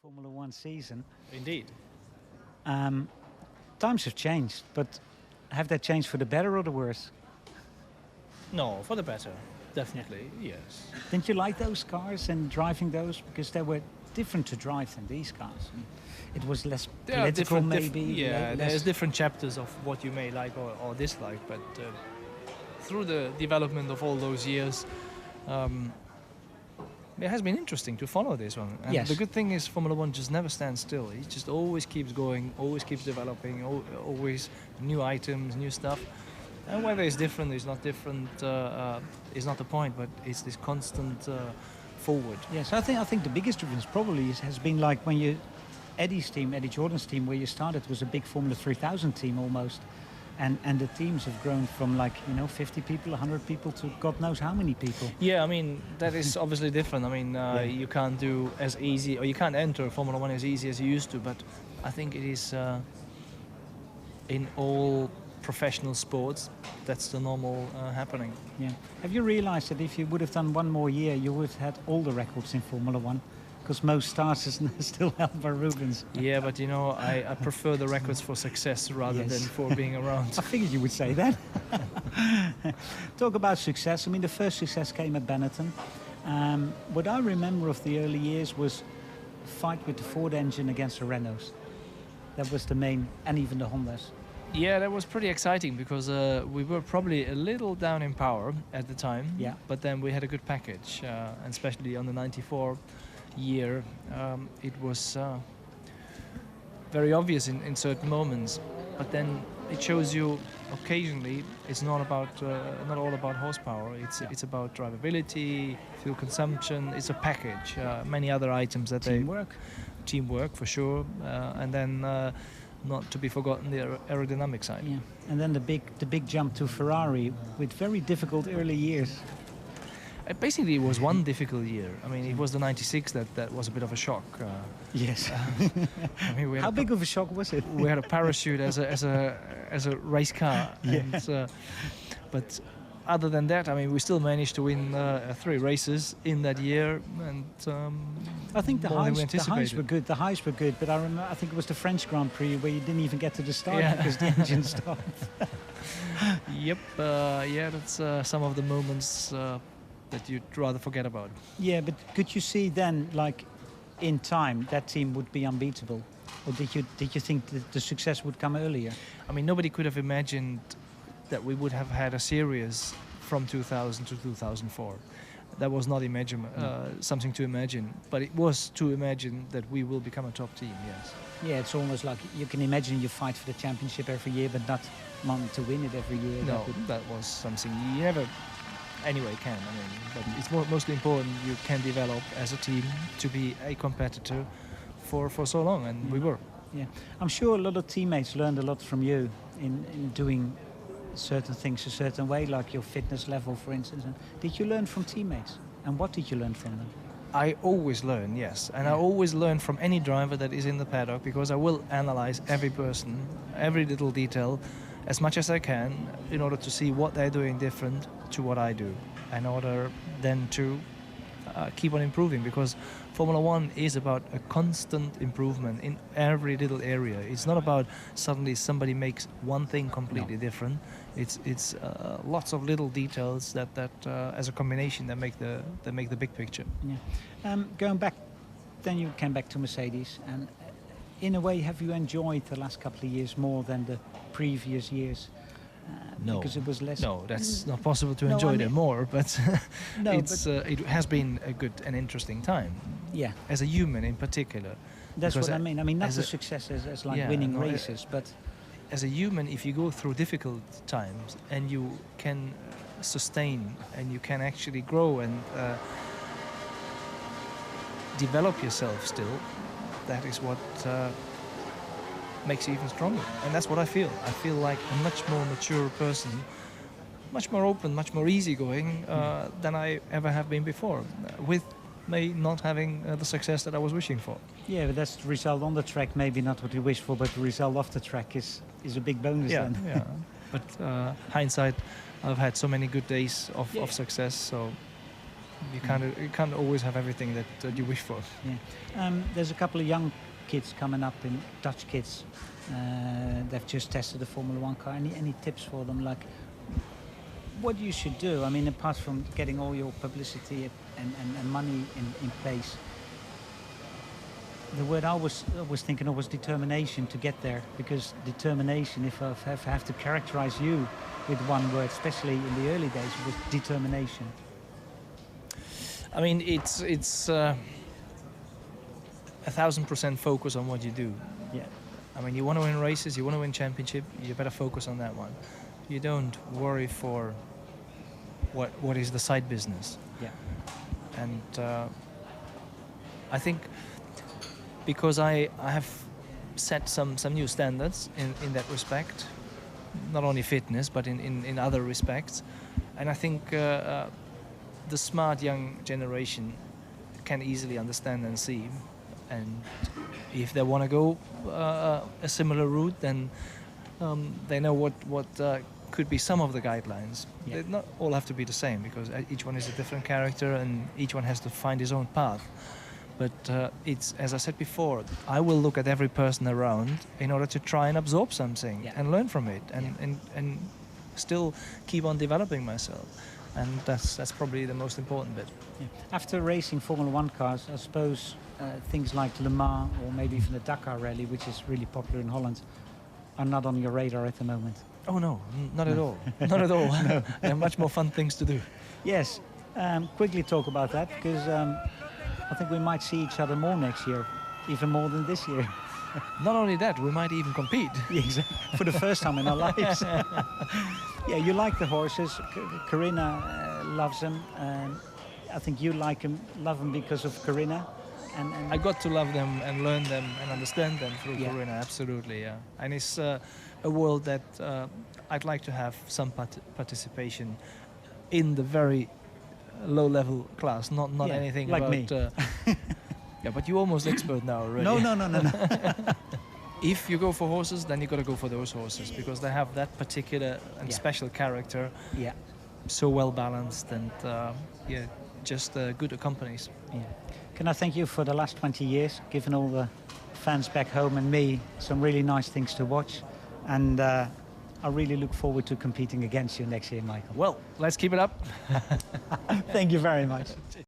Formula One season. Indeed. Um, Times have changed, but have they changed for the better or the worse? No, for the better. Definitely, yes. Didn't you like those cars and driving those? Because they were different to drive than these cars. And it was less There are political, different, maybe. there's different chapters of what you may like or dislike, but through the development of all those years, it has been interesting to follow this one. And Yes. the good thing is Formula One just never stands still. It just always keeps going, always keeps developing, always new items, new stuff. And whether it's different, it's not different, is not the point, but it's this constant forward. Yes, I think the biggest difference probably has been like when Eddie Jordan's team, where you started, was a big Formula 3000 team almost. And the teams have grown from 50 people, 100 people to God knows how many people. Yeah, I mean, that is obviously different. I mean, you can't do as easy, or you can't enter Formula One as easy as you used to, but I think it is in all professional sports, that's the normal happening. Yeah. Have you realized that if you would have done one more year, you would have had all the records in Formula One? Because most stars is still held by Rubens. Yeah, but I prefer the records for success rather Yes. than for being around. I figured you would say that. Talk about success. I mean, the first success came at Benetton. What I remember of the early years was a fight with the Ford engine against the Renaults. That was the main, and even the Hondas. Yeah, that was pretty exciting because we were probably a little down in power at the time. Yeah. But then we had a good package, and especially on the '94 year, it was very obvious in certain moments. But then it shows you occasionally it's not all about horsepower. It's about drivability, fuel consumption. It's a package, many other items that teamwork for sure, and then. Not to be forgotten, the aerodynamic side. Yeah, and then the big jump to Ferrari with very difficult early years. Basically, it was one difficult year. I mean, it was the '96 that was a bit of a shock. Yes. I mean, How big of a shock was it? We had a parachute as a race car. Yeah. And, but other than that, I mean, we still managed to win 3 races in that year, and I think the more than we highs were anticipated. good. The highs were good, but I think it was the French Grand Prix where you didn't even get to the start Yeah. because the engine stopped. Yep. Yeah, that's some of the moments that you'd rather forget about. Yeah, but could you see then, like in time, that team would be unbeatable, or did you think that the success would come earlier? I mean, nobody could have imagined that we would have had a series from 2000 to 2004. That was not something to imagine, but it was to imagine that we will become a top team, yes. Yeah, it's almost like you can imagine you fight for the championship every year, but not wanting to win it every year. No, that was something you never anyway can. I mean, but it's mostly important you can develop as a team to be a competitor for so long, and we were. Yeah, I'm sure a lot of teammates learned a lot from you in doing certain things a certain way, like your fitness level, for instance. And did you learn from teammates? And what did you learn from them? I always learn, yes. And I always learn from any driver that is in the paddock, because I will analyze every person, every little detail, as much as I can, in order to see what they're doing different to what I do, in order then to keep on improving, because Formula One is about a constant improvement in every little area. It's not about suddenly somebody makes one thing completely different. It's lots of little details that as a combination that make the big picture. Yeah. Going back, then you came back to Mercedes, and in a way, have you enjoyed the last couple of years more than the previous years? No, because it was less. No, that's not possible to No, enjoy I mean- them more. But No, it has been a good and interesting time. Yeah, As a human, in particular. that's Because what I mean. I mean, not as the a- success as like Yeah, winning no, races, but As a human, if you go through difficult times and you can sustain and you can actually grow and develop yourself still, that is what makes you even stronger. And that's what I feel. I feel like a much more mature person, much more open, much more easygoing than I ever have been before, with me not having the success that I was wishing for. yeah, but that's the result on the track. Maybe not what you wish for, but the result off the track is a big bonus. Yeah, Then. yeah. But hindsight, I've had so many good days of Yeah. success, so You can't always have everything that you wish for. Yeah. There's a couple of young kids coming up, in Dutch kids. They've just tested the Formula One car. Any tips for them, like what you should do? I mean, apart from getting all your publicity and money in place, the word I was thinking of was determination to get there. Because determination, if I have to characterize you with one word, especially in the early days, was determination. I mean, it's 1,000% focus on what you do. Yeah. I mean, you want to win races, you want to win championship, you better focus on that one. You don't worry for what is the side business. Yeah. And I think because I have set some new standards in that respect, not only fitness but in other respects, and I think the smart young generation can easily understand and see, and if they want to go a similar route, then they know what could be some of the guidelines. Yeah. They not all have to be the same, because each one is a different character and each one has to find his own path. But it's, as I said before, I will look at every person around in order to try and absorb something. Yeah. And learn from it, Yeah. and still keep on developing myself. And that's probably the most important bit. Yeah. After racing Formula One cars, I suppose things like Le Mans or maybe even the Dakar Rally, which is really popular in Holland, are not on your radar at the moment. Oh no, not at all. Not at all. There are much more fun things to do. Yes, quickly talk about that, because I think we might see each other more next year, even more than this year. Not only that, we might even compete. Exactly. For the first time in our lives. Yeah, you like the horses. Corinna loves them. I think you love them because of Corinna. And I got to love them and learn them and understand them through Yeah. Corinna, absolutely, yeah. And it's a world that I'd like to have some participation in the very low-level class, not Yeah, anything like about... me. Yeah, but you're almost expert now already. No. If you go for horses, then you got to go for those horses, because they have that particular and Yeah. special character, Yeah. so well balanced, and just good companies. Yeah. Can I thank you for the last 20 years, giving all the fans back home and me some really nice things to watch. And I really look forward to competing against you next year, Michael. Well, let's keep it up. Thank you very much.